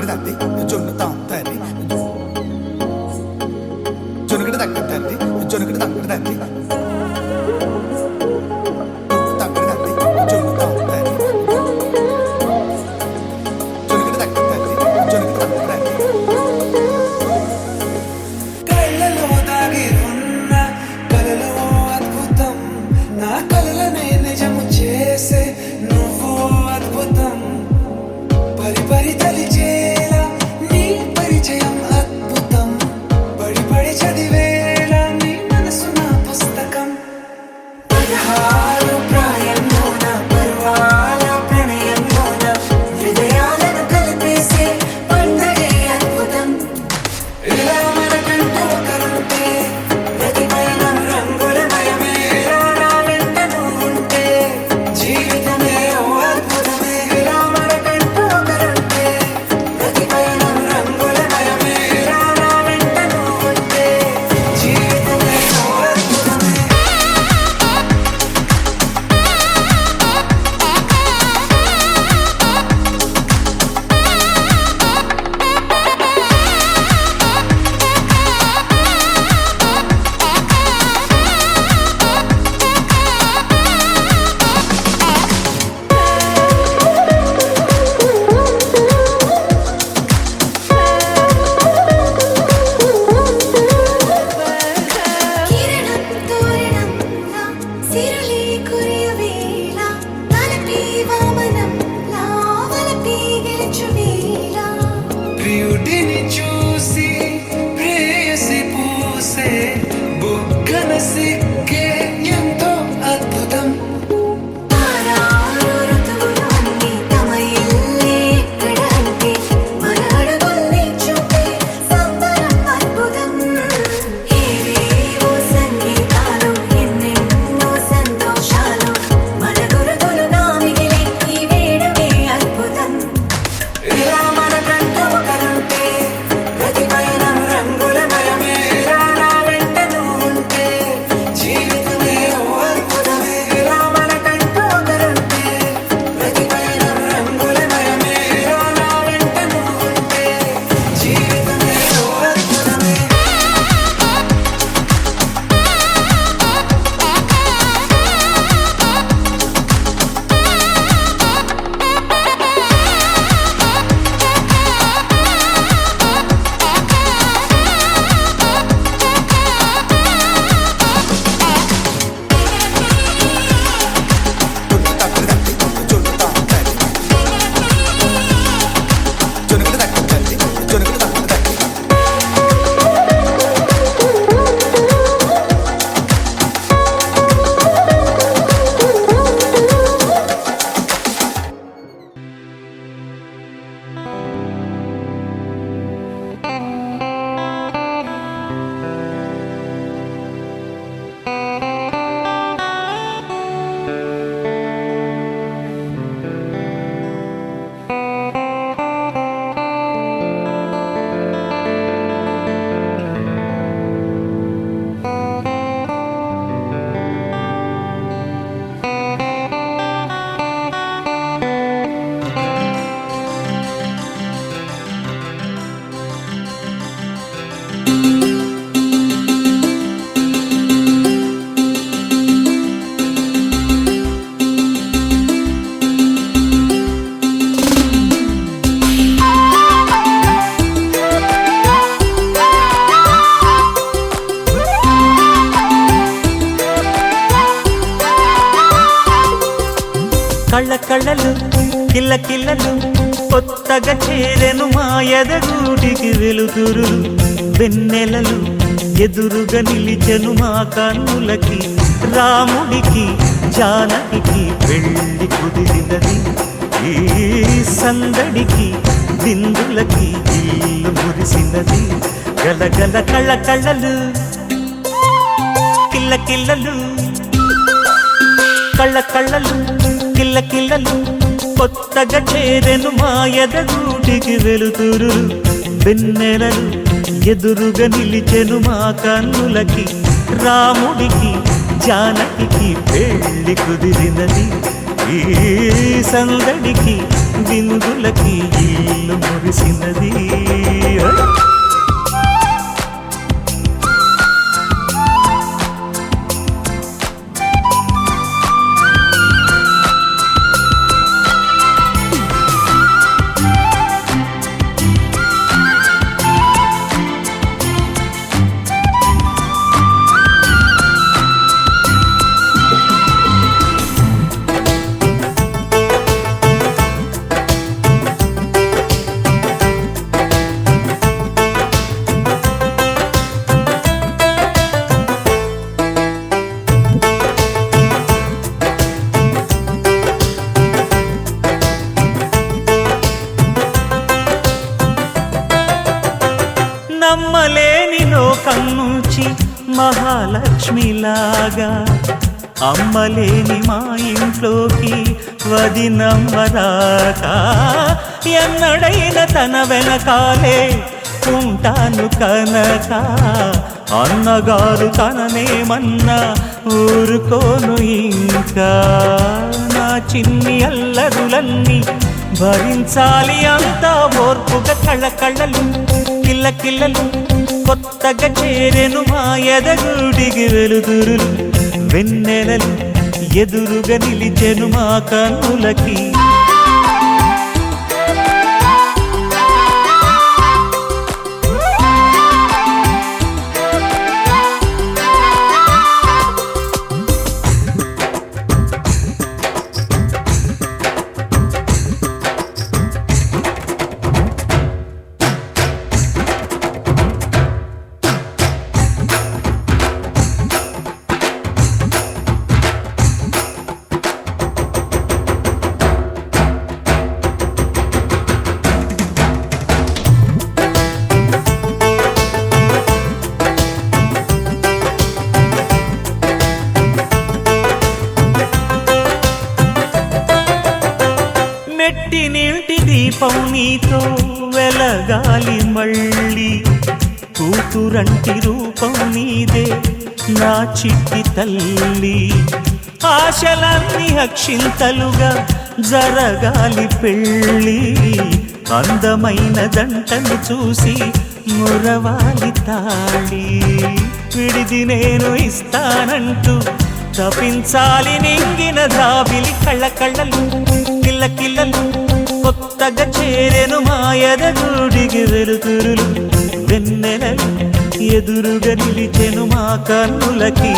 తత్తి జొన్నుతాం తల్లి జొనుగడ తగ్గ తల్లి జొనుగడ తగ్గడ తల్లి తగ్గడ తల్లి జొన్నుతాం తల్లి జొనుగడ తగ్గ తల్లి జొనుగడ తగ్గడ తల్లి కళ్ళలో దాగి ఉన్న కలలో అద్భుతం నా కలలనే నిజము చేసే నువ్వు అద్భుతం పరి పరి తలిచేలా నీ పరిచయం అద్భుతం పడి పడి చదివేలా నీ మనసు నా పుస్తకం 16 ప్రాయంలోన పర్వాల ప్రణయంలోన హృదయాలను కలిపేసే పండగే అద్భుతం ఇలా మనకంటూ ఒకరుంటే ప్రతి పయనం రంగులమయమే నా వెంట నువ్వుంటే జీవితమే ఓ అద్భుతమే ఇలా మనకంటూ ఒకరుంటే ప్రతి పయనం రంగులమయమే నా వెంట నువ్వుంటే జీవితమే ఓ అద్భుతమే కిరణం తోరణంలా సిరులే కురియవేళ తలపి వామనంలా వలపి గెలుచువేళ ప్రియుడిని చూసి ప్రేయసి పూసే బుగ్గన సిగ్గే ఎంతో అద్భుతం తారారు ఋతువులు అన్నీ తమ ఇల్లే ఎక్కడ అంటే మన అడుగుల్ని చూపే సంబరం అద్భుతం ఏవేవో సంగీతాలు ఎన్నెన్నో సంతోషాలు మన గురుతులుగా మిగిలే ఈ వేడుకే అద్భుతం ఇలా మనకంటూ ఒకరుంటే ప్రతి పయనం రంగులమయమే నా వెంట నువ్వుంటే జీవితమే ఓ అద్భుతమే ఇలా మనకంటూ ఒకరుంటే ప్రతి పయనం రంగులమయమే నా వెంట నువ్వుంటే జీవితమే ఓ అద్భుతమే తగ్గడ తల్లి జొన్నుతాం తల్లి జొనుగడ తగ్గ తల్లి జొనుగడ తగ్గడ తల్లి కళ్ళ కళ్ళలు కిల్ల కిల్లలు కొత్తగా చేరెను మా ఎదగూటికి వెలుతురు వెన్నెలలు ఎదురుగా నిలిచెను మా కన్నులకి రాముడికి జానకి పెళ్లి కుదిరినది ఈ సందడికి విందులకి ఇల్లు మురిసినది గలగల కళ్ళ కళ్ళలు కిల్ల కిల్లలు కళ్ళ కళ్ళలు కిల్ల కిల్లలు కొత్తగా చేరెను మా ఎదగూటికి వెలుతురు వెన్నెలలు ఎదురుగా నిలిచెను మా కన్నులకి రాముడికి జానకి పెళ్లి కుదిరినది ఈ సందడికి విందులకి ఇల్లు మురిసినది. నమ్మలేని లోకం నుంచి మహాలక్ష్మిలాగా అమ్మలేని మా ఇంట్లోకి వదినమ్మరాక ఎన్నడైన తన వెనకాలే ఉంటాను కనక అన్నగారు తననేమన్నా ఊరుకోను ఇంకా నా చిన్ని అల్లరులన్నీ భరించాలి అంతా ఓర్పుగా కళ్ళకళ్ళలు కిల్లకిల్లలు కొత్తగా చేరెను మా ఎదగుడికి వెలుతురులు వెన్నెలలు ఎదురుగా నిలిచెను మా కన్నులకి. మెట్టి నీటి దీపం నీతో వెలగాలి మళ్ళీ కూతురంటి రూపం నీదే నా చిట్టి తల్లి ఆశలన్నీ అక్షింతలుగా జరగాలి పెళ్ళి అందమైన జంటను చూసి మురవాలి తాళి విడిది నేను ఇస్తానంటూ తపించాలి నింగిన దావిలి కళ్ళకళ్ళలు కిల్లకిల్లలు కొత్తగా చేరెను మా ఎదగుడికి వెలుతురులు వెన్నెలలు ఎదురుగా నిలిచెను మా కన్నులకి.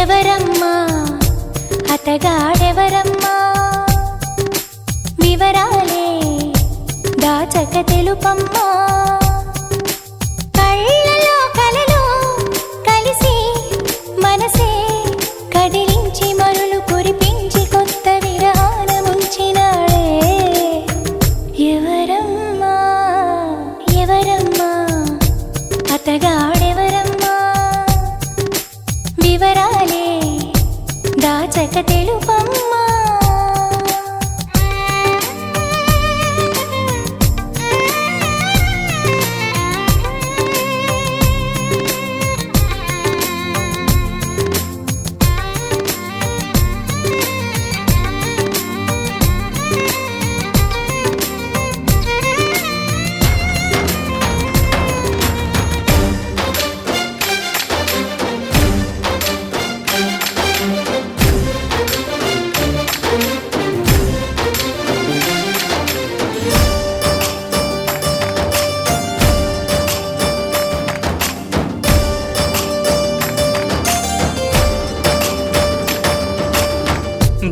ఎవరమ్మా అతగాడెవరమ్మా వివరాలే దాచక తెలుపమ్మా కళ్ళలో కలలో కలిసి మనసే కదిలించి మరులు కురిపించి కొత్త విరానముంచినాడే ఎవరమ్మా ఎవరమ్మా అతగాడెవరమ్మా వివరాలే దాచక తెలుపమ్మా.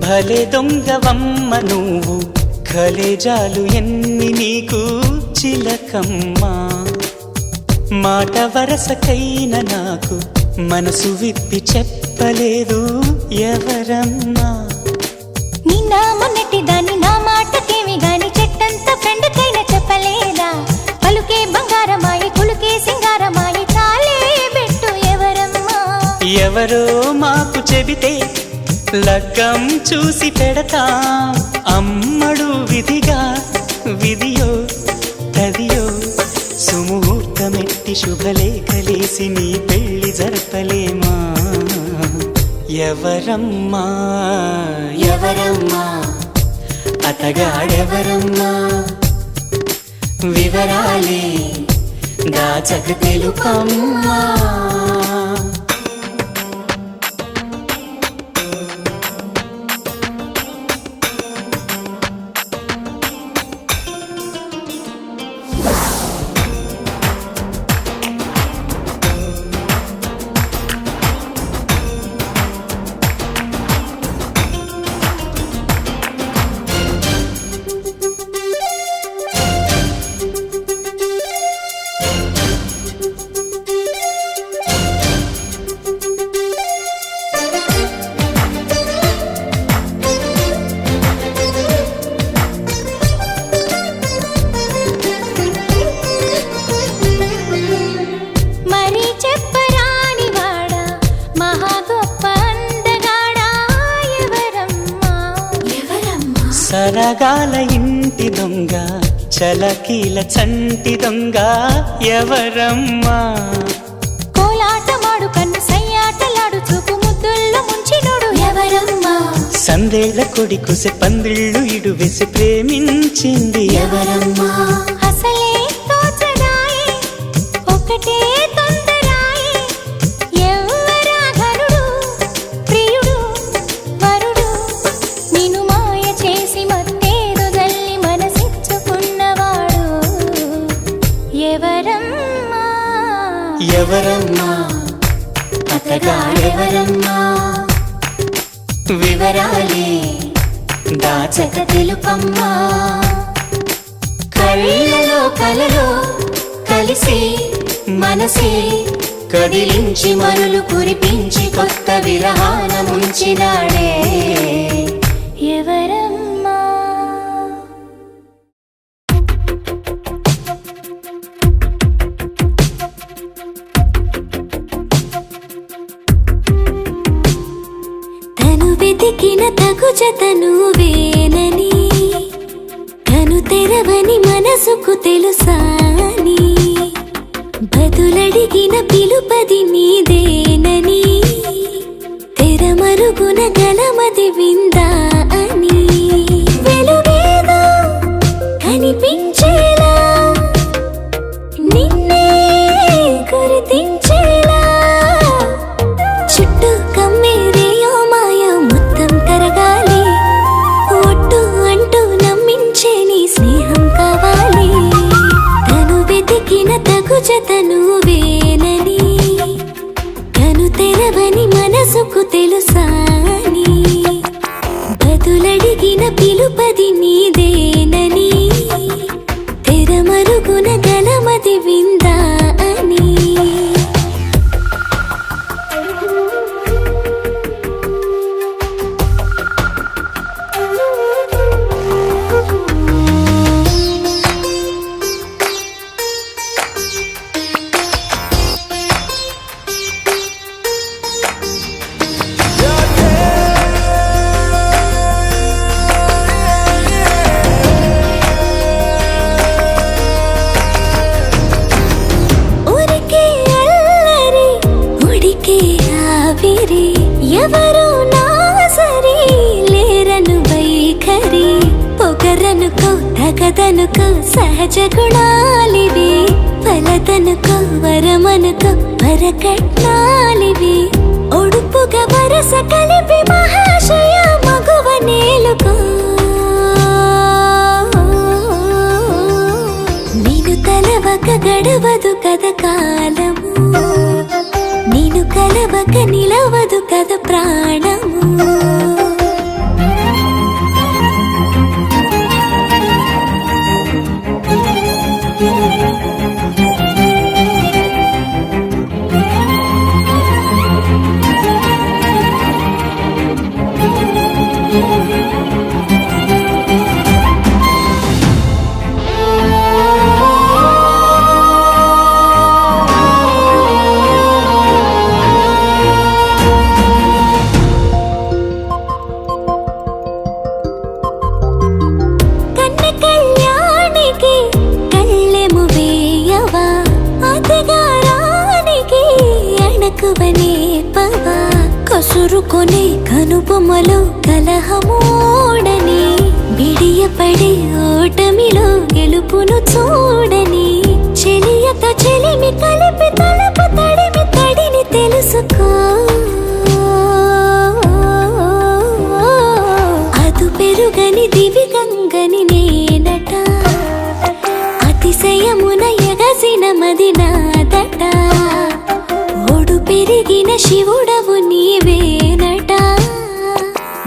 భలే దొంగవమ్మ నువ్వు కలేజాలు ఎన్ని నీకు చిలకమ్మా మాట వరసకైన నాకు మనసు విప్పి చెప్పలేదు ఎవరమ్మా నిన్న మొన్నటి దాన్ని నా మాటకేమి గాని చెట్టంత ఫ్రెండ్కైనా చెప్పలేదా పలుకే బంగారమాయి కులుకే సింగారమాయి తాలే బెట్టు ఎవరమ్మా ఎవరో మాకు చెబితే లగ్గం చూసి పెడతా అమ్మడు విధిగా విధియో తదియో సుముహూర్తమెట్టి శుభలేఖలేసి నీ పెళ్లి జరపలేమా ఎవరమ్మా ఎవరమ్మా అతగాడెవరమ్మా వివరాలే దాచక తెలుపమ్మా సరగాల ఇంటి దొంగ చలకీల చంటి దొంగ ఎవరమ్మా కోలాటమాడు కన్ను సయ్యాటలాడు చూపు ముద్దుల్లో ముంచినోడు ఎవరమ్మా సందేళ్ల కొడి కుసె పందిళ్ళు ఇడు వేసి ప్రేమించింది ఎవరమ్మా అసలే తోచదాయే ఒకటే తొందరాయే ఎవరా ఘనుడు ప్రియుడు వరుడు నిన్ను మాయ చేసి మత్తేరు జల్లి మనసిచ్చుకున్నవాడు ఎవరమ్మా ఎవరమ్మా అతగాడెవరమ్మా వివరాలే దాచక తెలుపమ్మా కళ్ళలో కలలో కలిసి మనసే కదిలించి మరులు కురిపించి కొత్త విరహాన ముంచినాడే ఎవరమ్మా తను వెతికిన తగు జతను వేనని తను తెరవని మనసుకు తెలుసాని బదులడిగిన పిలుపది నీదేనని తెరమరుగున గలమది విందా అని వెలుగేదో కనిపించేలా నిన్నే గుర్తించేలా చుట్టూ కమ్మేరేయో మాయో మొత్తం కరగాలి ఒట్టు అంటూ నమ్మించే నీ స్నేహం కావాలి తను వెతికిన తగు జతను వేనని తను తెరవని మనసుకు తెలుసాని బదులడిగిన పిలుపది నీదేనని తెరమరుగున గలమది విందా అని ఎవరు నా సరి లేరను వైఖరి పొగరనుకో తగదనుకో సహజ గుణాలివి ఫలదనుకో వరమనుకో వరకట్నాలివి ఒడుపుగా వరస కలిపి మహాశయ మగువ నేలుకో నేను తలవక గడవదు కథ కాలము నేను కలవక నిలవదు కథ ప్రాణము కసురుకొనే కనుబొమ్మలో కలహమోడని బిడియపడే ఓటమిలో గెలుపును చూడని చెలియత చెలిమి కలిపి తలపు తడిమి తడిని తెలుసుకో అదు పెరుగని దివి గంగని నేనట అతిశయమున ఎగసిన మది నాదట ఒడు పెరిగిన శివుడవు నీవేనట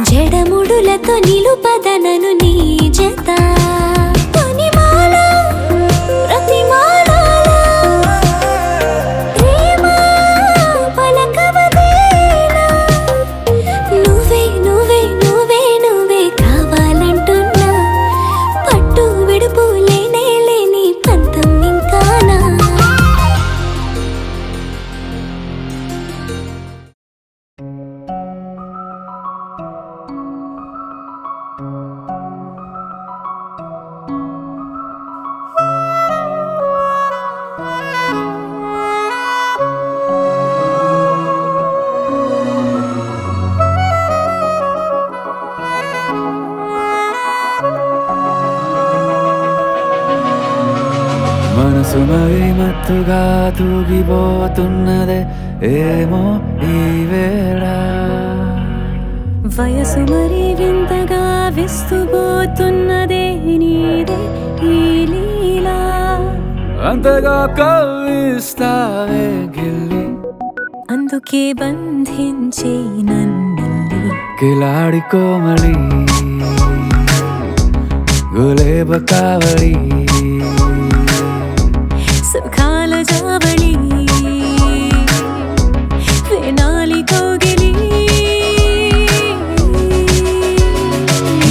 జడముడులతో నిలుపదనను నీ జత పనిమాల ప్రతిమాల ప్రేమ పలకవదేనా నువ్వే నువ్వే నువ్వే నువ్వే కావాలంటున్నా పట్టు విడుపు లేనే లేని పంతం ఇంకానా మనసు మరి మత్తుగా తూగిపోతున్నదే ఏమో ఈ వేళ వయసు మరి వింతగా విస్తుపోతున్నదే నీదే ఈ లీలా అంతగా కవ్విస్తావే గిల్లి అందుకే బంధించి నన్ను కిలాడి కోమలి గులేబ కావడి సుఖాల జావళి వేనాలి కోగిలి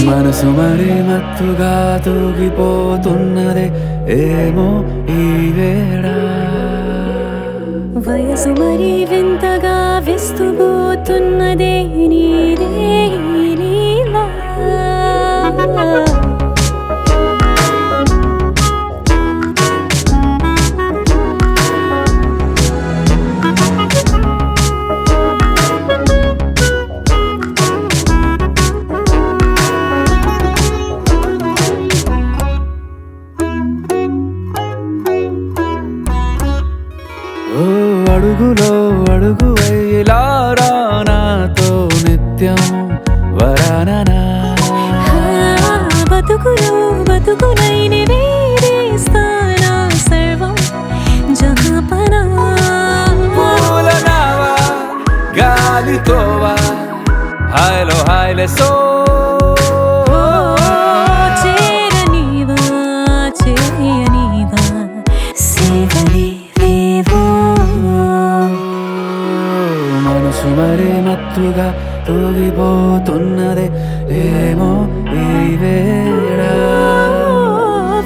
మనసు మరి మత్తుగా తూగిపోతున్నదే ఏమో ఈ వేళ వయసు మరి వింతగా విస్తుపోతున్నదే నీదే ఈ లీలా ఓ అడుగులో అడుగు ఇలా నాతో నిత్యం వరాననా బతుకులో బతుకునైని వేరేస్తానా సర్వం జహాపనా పూలనావా గాలితోవా హాయ్లో హాయ్లే సో చేరనీవా చేయనీవా సేవలే వేవో మనసు మరి మత్తుగా తూగిపోతున్నదే ఏమో ఈ వేళ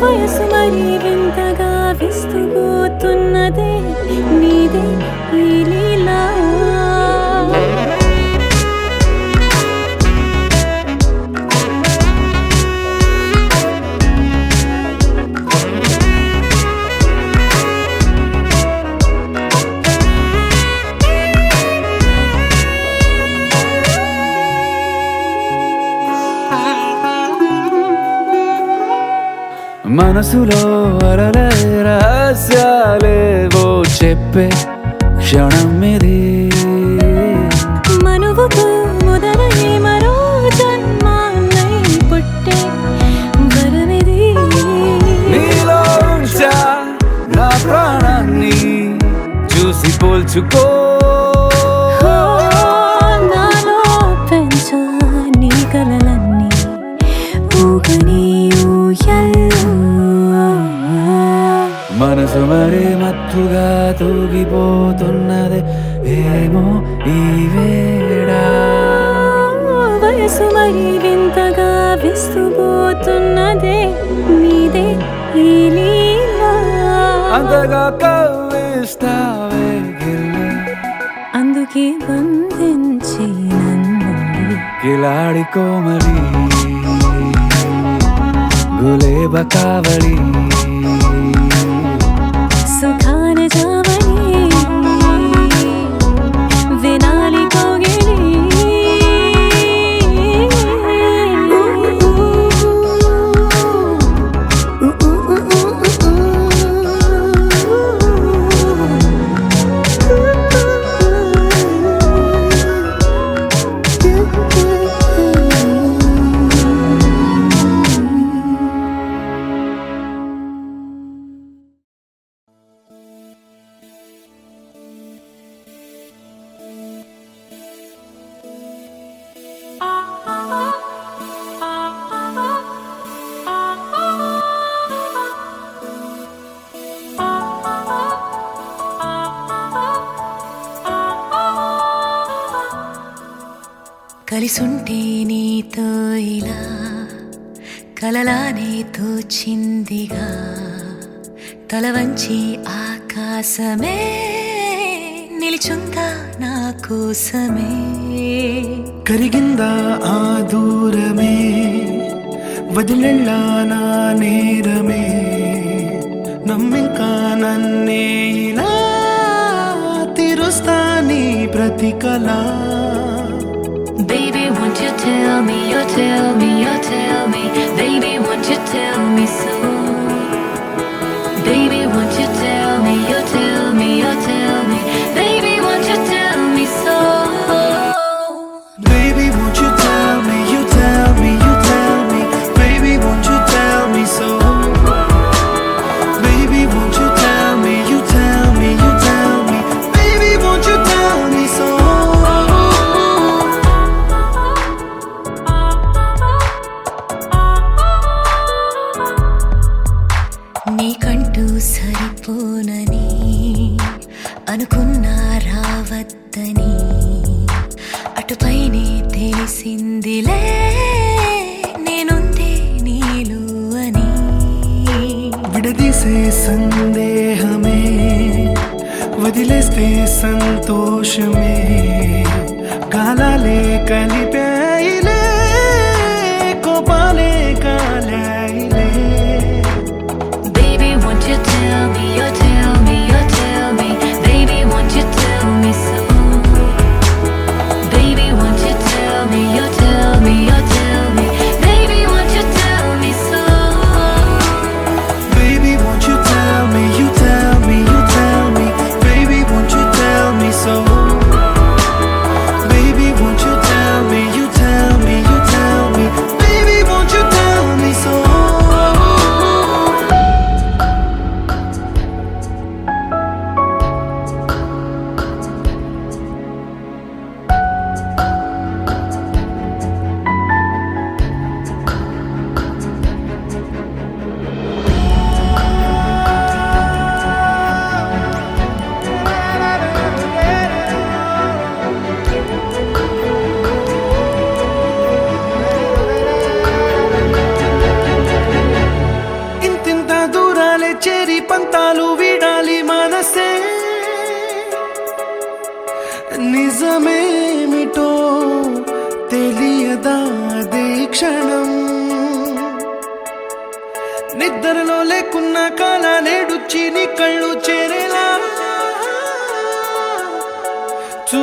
వయసు మరి వింతగా విస్తుపోతున్నదే నీదే ఈ లీలా మనసులో అలలే రహస్యాలేవో చెప్పే క్షణం ఇది మనువుతో మొదలై మరో జన్మాన్నై పుట్టే వరమిది నీలో ఉంచా నా ప్రాణాన్ని చూసి పోల్చుకో నాలో పెంచా నీ కలలన్నీ ఊగని ఊయల్లో మనసు మరి మత్తుగా తూగిపోతున్నదే ఏమో ఈ వేళ వయసు మరి వింతగా విస్తుపోతున్నదే నీదే ఈ లీలా అంతగా కవ్విస్తావే గిల్లి అందుకే బంధించి నన్ను కిలాడి కోమలి గులేబ కావడి సుఖాన జావళి వినాలి కోగిలి కలిసుంటే నీతో ఇలా కలలానే తోచిందిగా తల వంచి ఆకాశమే నిలిచుందా నా కోసమే కరిగిందా ఆ దూరమే వదిలెళ్ళా నా నేరమే నమ్మింకా నన్నే ఇలా తీరుస్తా నీ ప్రతి కళ Baby, won't you tell me, you tell me, you tell me Baby, won't you tell me so Baby, won't you tell me, you tell me, you tell me Baby, won't you tell me so Baby, won't you tell me, you tell me, you tell me Baby, won't you tell me so Baby, won't you tell me, you tell me, you tell me Baby, won't you tell me so నీకంటూ సరిపోనని అనుకున్నా రావద్దని అటుపైనే తెలిసిందిలే నేనుందే నీలు అని విడదీసే సందేహమే వదిలేస్తే సంతోషమే కాలాలే కలిపాయిలే కోపాలే కాలాయిలే Baby, won't you tell me, you tell me, you tell me Baby, won't you tell me so Baby, won't you tell me, you tell me, you tell me Baby, won't you tell me so Baby, won't you tell me, you tell me, you tell me Baby, won't you tell me so Baby, won't you tell me, you tell me, you tell me Baby, won't you tell me so ఇంతింత దూరాలే చేరి పంతాలు వీడాలి మనసే నిజమేమిటో తెలియదా అదే క్షణం నిద్రలో లేకున్న కాల నేడుచ్చి నీ కళ్ళు చేరేలా చూ